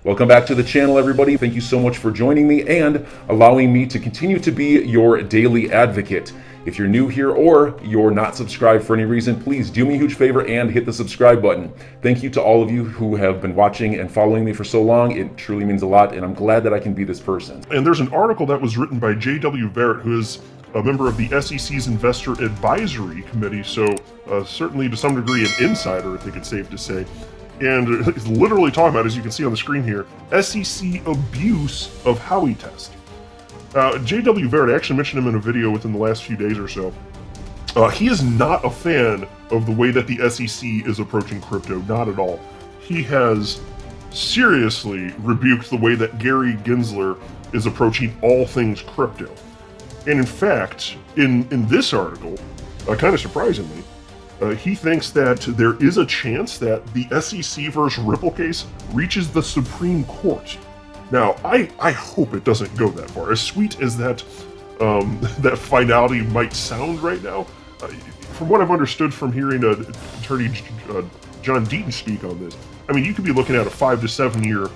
Welcome back to the channel, everybody. Thank you so much for joining me and allowing me to continue to be your daily advocate. If you're new here or you're not subscribed for any reason, please do me a huge favor and hit the subscribe button. Thank you to all of you who have been watching and following me for so long. It truly means a lot, and I'm glad that I can be this person. And there's an article that was written by J.W. Barrett, who is a member of the SEC's Investor Advisory Committee, so certainly to some degree an insider, I think it's safe to say. And it's literally talking about, as you can see on the screen here, SEC abuse of Howey test. J.W. Barrett, I actually mentioned him in a video within the last few days or so. He is not a fan of the way that the SEC is approaching crypto, not at all. He has seriously rebuked the way that Gary Gensler is approaching all things crypto. And in fact, in this article, kind of surprisingly, he thinks that there is a chance that the SEC versus Ripple case reaches the Supreme Court. Now, I hope it doesn't go that far. As sweet as that that finality might sound right now, from what I've understood from hearing Attorney John Deaton speak on this, I mean, you could be looking at a 5 to 7 year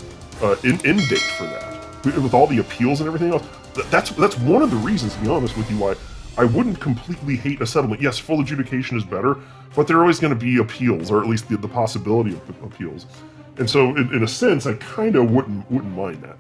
end date for that, with all the appeals and everything else. That's one of the reasons, to be honest with you, why I wouldn't completely hate a settlement. Yes, full adjudication is better, but there are always going to be appeals, or at least the possibility of appeals. And so, in a sense, I kind of wouldn't mind that.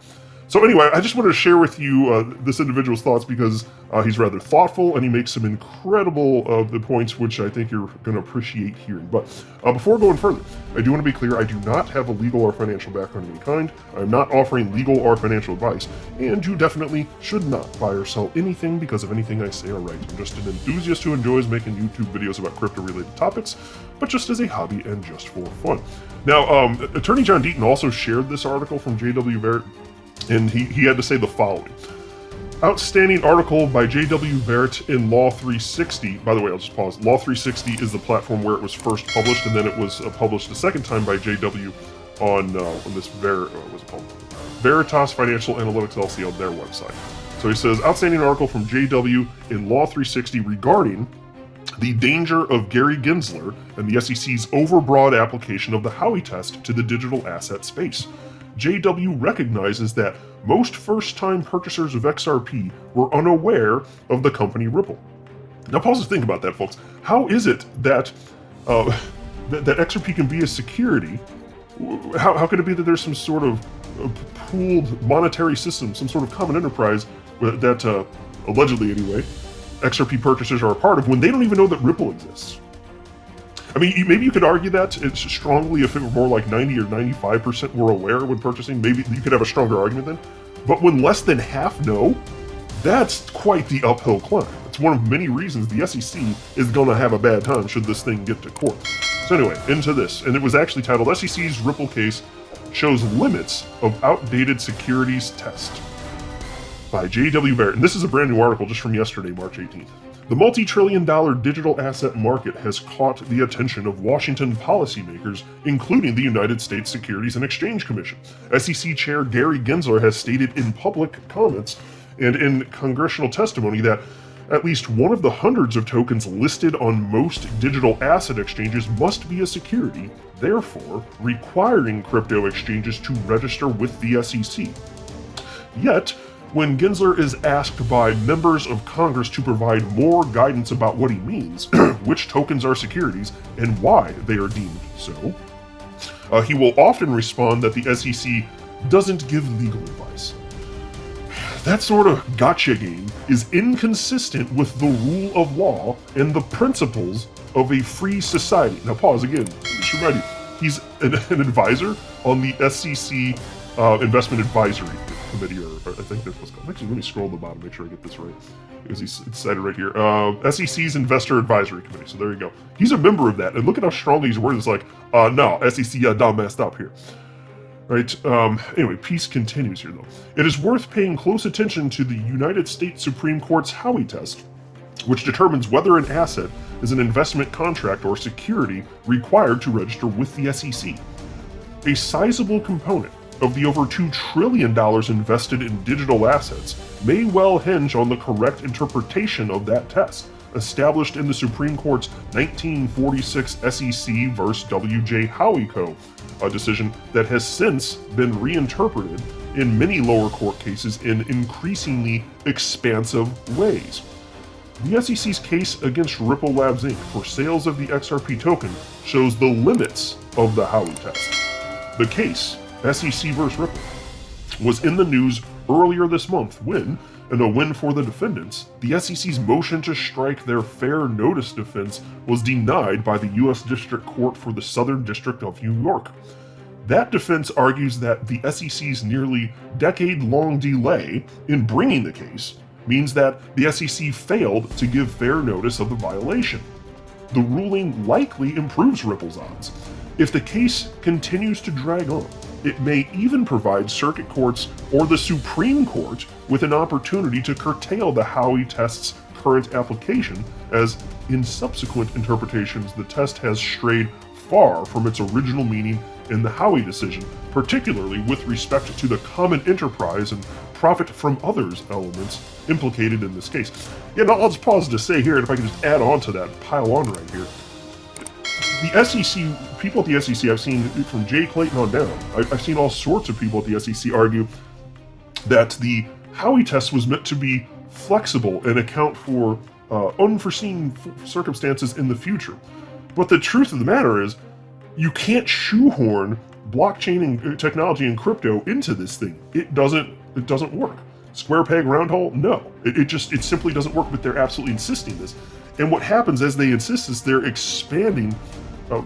So anyway, I just wanted to share with you this individual's thoughts because he's rather thoughtful and he makes some incredible points which I think you're going to appreciate hearing. But before going further, I do want to be clear, I do not have a legal or financial background of any kind. I'm not offering legal or financial advice, and you definitely should not buy or sell anything because of anything I say or write. I'm just an enthusiast who enjoys making YouTube videos about crypto-related topics, but just as a hobby and just for fun. Now, Attorney John Deaton also shared this article from J.W. Barrett, and he had to say the following. Outstanding article by J.W. Barrett in Law 360. By the way, I'll just pause. Law 360 is the platform where it was first published, and then it was published a second time by J.W. on this what's it called? Veritas Financial Analytics LLC on their website. So he says, outstanding article from J.W. in Law 360 regarding the danger of Gary Gensler and the SEC's overbroad application of the Howey test to the digital asset space. J.W. recognizes that most first-time purchasers of XRP were unaware of the company Ripple. Now pause to think about that, folks. How is it that that XRP can be a security? How could it be that there's some sort of pooled monetary system, some sort of common enterprise that, allegedly anyway, XRP purchasers are a part of when they don't even know that Ripple exists? I mean, maybe you could argue that it's strongly if it were more like 90 or 95% were aware when purchasing, maybe you could have a stronger argument then. But when less than half know, that's quite the uphill climb. It's one of many reasons the SEC is going to have a bad time should this thing get to court. So anyway, into this. And it was actually titled, SEC's Ripple Case Shows Limits of Outdated Securities Test by J.W. Barrett. And this is a brand new article just from yesterday, March 18th. The multi-trillion-dollar digital asset market has caught the attention of Washington policymakers, including the United States Securities and Exchange Commission. SEC Chair Gary Gensler has stated in public comments and in congressional testimony that at least one of the hundreds of tokens listed on most digital asset exchanges must be a security, therefore requiring crypto exchanges to register with the SEC. Yet, when Gensler is asked by members of Congress to provide more guidance about what he means, which tokens are securities, and why they are deemed so, he will often respond that the SEC doesn't give legal advice. That sort of gotcha game is inconsistent with the rule of law and the principles of a free society. Now pause again, just remind you, he's an advisor on the SEC Investment Advisory Committee, or I think that's what's called. Actually, let me scroll to the bottom, make sure I get this right, because it's cited right here. SEC's Investor Advisory Committee, so there you go. He's a member of that, and look at how strongly he's worded. It's like, no, SEC done messed up here. Right, anyway, piece continues here though. It is worth paying close attention to the United States Supreme Court's Howey test, which determines whether an asset is an investment contract or security required to register with the SEC. A sizable component of the over $2 trillion invested in digital assets may well hinge on the correct interpretation of that test. established in the Supreme Court's 1946 SEC vs. W.J. Howie Co. A decision that has since been reinterpreted in many lower court cases in increasingly expansive ways. The SEC's case against Ripple Labs Inc. for sales of the XRP token shows the limits of the Howie test. The case, SEC vs. Ripple, was in the news earlier this month when, in a win for the defendants, the SEC's motion to strike their fair notice defense was denied by the U.S. District Court for the Southern District of New York. That defense argues that the SEC's nearly decade-long delay in bringing the case means that the SEC failed to give fair notice of the violation. The ruling likely improves Ripple's odds. If the case continues to drag on, it may even provide circuit courts or the Supreme Court with an opportunity to curtail the Howie test's current application, as in subsequent interpretations the test has strayed far from its original meaning in the Howie decision, particularly with respect to the common enterprise and profit from others elements implicated in this case. Yeah, now I'll just pause to say here, and if I can just add on to that, pile on right here. The SEC, people at the SEC, I've seen from Jay Clayton on down, I've seen all sorts of people at the SEC argue that the Howie test was meant to be flexible and account for unforeseen circumstances in the future. But the truth of the matter is, you can't shoehorn blockchain and technology and crypto into this thing. It doesn't work. Square peg, round hole? No. It simply doesn't work, but they're absolutely insisting this. And what happens as they insist is they're expanding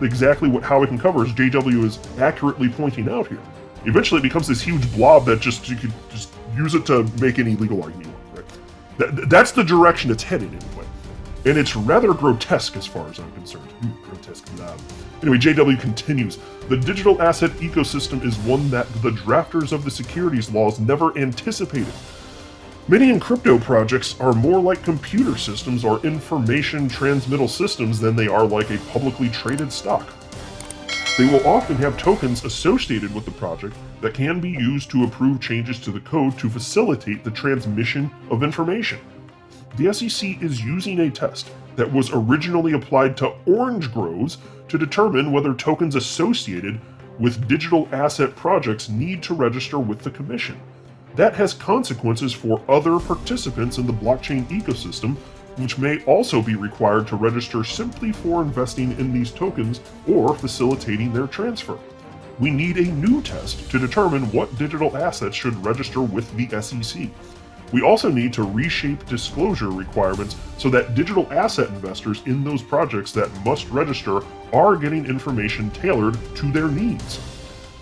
exactly what Howie can cover, as JW is accurately pointing out here. Eventually it becomes this huge blob that you could just use it to make any legal argument you want, right? That's the direction it's headed anyway. And it's rather grotesque as far as I'm concerned. Grotesque blob. Anyway, JW continues, the digital asset ecosystem is one that the drafters of the securities laws never anticipated. Many in crypto projects are more like computer systems or information transmittal systems than they are like a publicly traded stock. They will often have tokens associated with the project that can be used to approve changes to the code to facilitate the transmission of information. The SEC is using a test that was originally applied to orange groves to determine whether tokens associated with digital asset projects need to register with the Commission. That has consequences for other participants in the blockchain ecosystem, which may also be required to register simply for investing in these tokens or facilitating their transfer. We need a new test to determine what digital assets should register with the SEC. We also need to reshape disclosure requirements so that digital asset investors in those projects that must register are getting information tailored to their needs.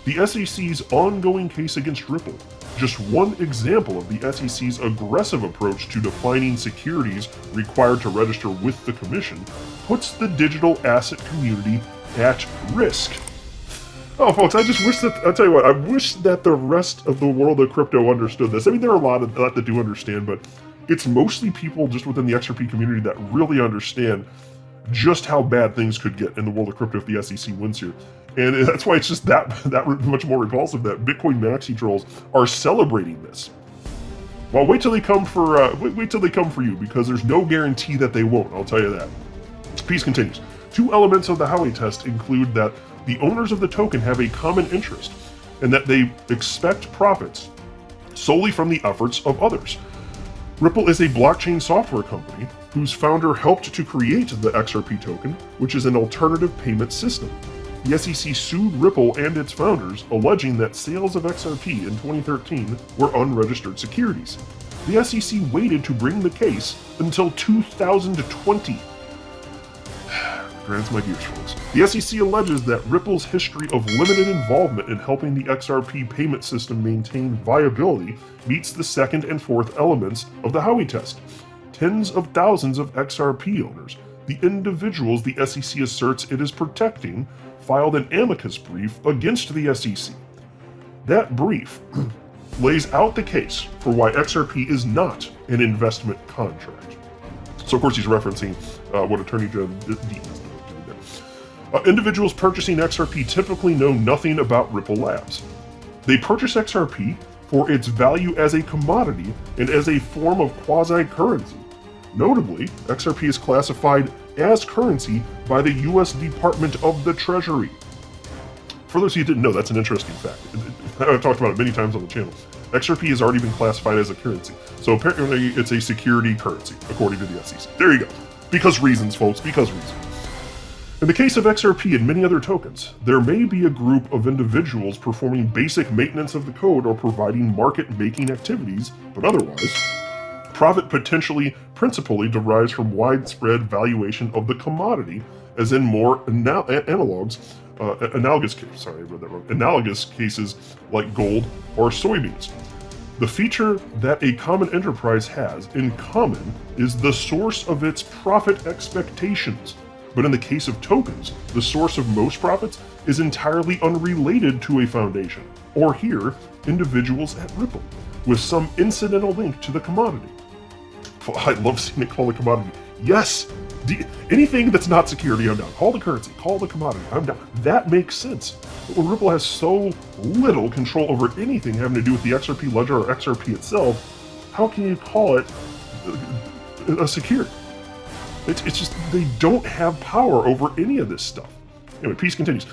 The SEC's ongoing case against Ripple, just one example of the SEC's aggressive approach to defining securities required to register with the Commission, puts the digital asset community at risk. Oh, folks, I just wish that, I'll tell you what, I wish that the rest of the world of crypto understood this. I mean, there are a lot that do understand, but it's mostly people just within the XRP community that really understand just how bad things could get in the world of crypto if the SEC wins here. And that's why it's just that much more repulsive that Bitcoin maxi trolls are celebrating this. Well, wait till they come for you, because there's no guarantee that they won't, I'll tell you that. Piece continues. Two elements of the Howie test include that the owners of the token have a common interest, and that they expect profits solely from the efforts of others. Ripple is a blockchain software company whose founder helped to create the XRP token, which is an alternative payment system. The SEC sued Ripple and its founders, alleging that sales of XRP in 2013 were unregistered securities. The SEC waited to bring the case until 2020. Grinds my gears, folks. The SEC alleges that Ripple's history of limited involvement in helping the XRP payment system maintain viability meets the second and fourth elements of the Howie test. Tens of thousands of XRP owners, the individuals the SEC asserts it is protecting, filed an amicus brief against the SEC. That brief lays out the case for why XRP is not an investment contract. So, of course, he's referencing what Attorney General Deaton is. Individuals purchasing XRP typically know nothing about Ripple Labs. They purchase XRP for its value as a commodity and as a form of quasi-currency. Notably, XRP is classified as currency by the U.S. Department of the Treasury. For those of you who didn't know, that's an interesting fact. I've talked about it many times on the channel. XRP has already been classified as a currency. So apparently it's a security currency, according to the SEC. There you go. Because reasons, folks, because reasons. In the case of XRP and many other tokens, there may be a group of individuals performing basic maintenance of the code or providing market-making activities, but otherwise, profit principally derives from widespread valuation of the commodity, as in more analogous cases like gold or soybeans. The feature that a common enterprise has in common is the source of its profit expectations. But in the case of tokens, the source of most profits is entirely unrelated to a foundation, or here, individuals at Ripple, with some incidental link to the commodity. I love seeing it called a commodity. Yes! Anything that's not security, I'm down. Call the currency, call the commodity, I'm down. That makes sense. But when Ripple has so little control over anything having to do with the XRP ledger or XRP itself, how can you call it a security? It's just, they don't have power over any of this stuff. Anyway, piece continues.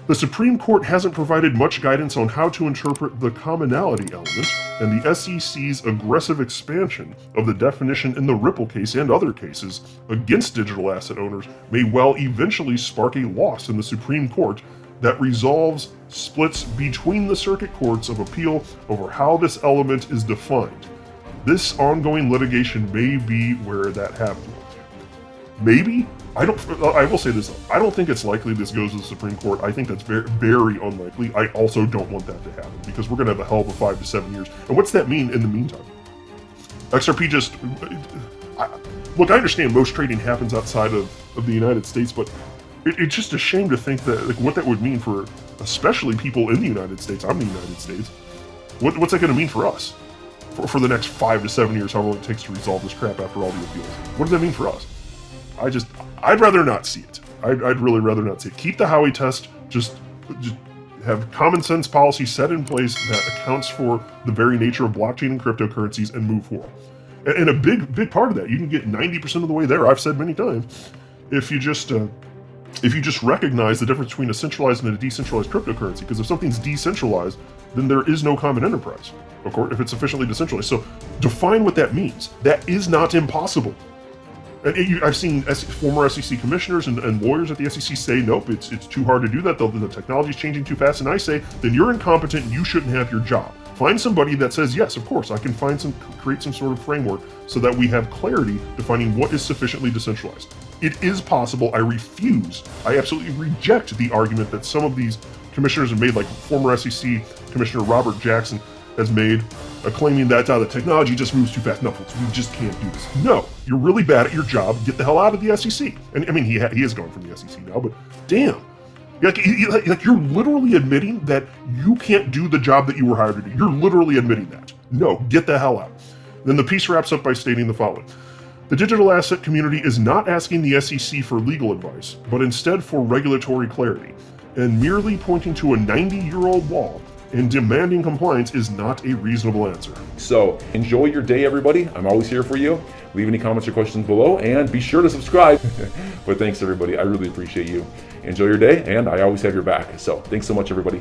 The Supreme Court hasn't provided much guidance on how to interpret the commonality element, and the SEC's aggressive expansion of the definition in the Ripple case and other cases against digital asset owners may well eventually spark a loss in the Supreme Court that resolves splits between the circuit courts of appeal over how this element is defined. This ongoing litigation may be where that happens. Maybe? I will say this, I don't think it's likely this goes to the Supreme Court. I think that's very, very unlikely. I also don't want that to happen because we're going to have a hell of a 5 to 7 years. And what's that mean in the meantime? XRP just... Look, I understand most trading happens outside of the United States, but it's just a shame to think that, like, what that would mean for especially people in the United States. I'm the United States. What's that going to mean for us? For the next 5 to 7 years, however long it takes to resolve this crap after all the appeals. What does that mean for us? I'd rather not see it. I'd really rather not see it. Keep the Howey test, just have common sense policy set in place that accounts for the very nature of blockchain and cryptocurrencies and move forward. And a big part of that, you can get 90% of the way there, I've said many times, if you just recognize the difference between a centralized and a decentralized cryptocurrency. Because if something's decentralized, then there is no common enterprise, of course, if it's sufficiently decentralized. So define what that means. That is not impossible. And I've seen former SEC commissioners and lawyers at the SEC say, nope, it's too hard to do that. The technology's changing too fast. And I say, then you're incompetent and you shouldn't have your job. Find somebody that says, yes, of course, I can create some sort of framework so that we have clarity defining what is sufficiently decentralized. It is possible. I absolutely reject the argument that some of these commissioners have made, like former SEC Commissioner Robert Jackson has made, claiming that the technology just moves too fast. No, folks, we just can't do this. No, you're really bad at your job. Get the hell out of the SEC. And I mean, he is gone from the SEC now, but damn. Like you're literally admitting that you can't do the job that you were hired to do. You're literally admitting that. No, get the hell out. Then the piece wraps up by stating the following. The digital asset community is not asking the SEC for legal advice, but instead for regulatory clarity, and merely pointing to a 90-year-old wall and demanding compliance is not a reasonable answer. So enjoy your day, everybody. I'm always here for you. Leave any comments or questions below and be sure to subscribe. But thanks, everybody. I really appreciate you. Enjoy your day, and I always have your back. So thanks so much, everybody.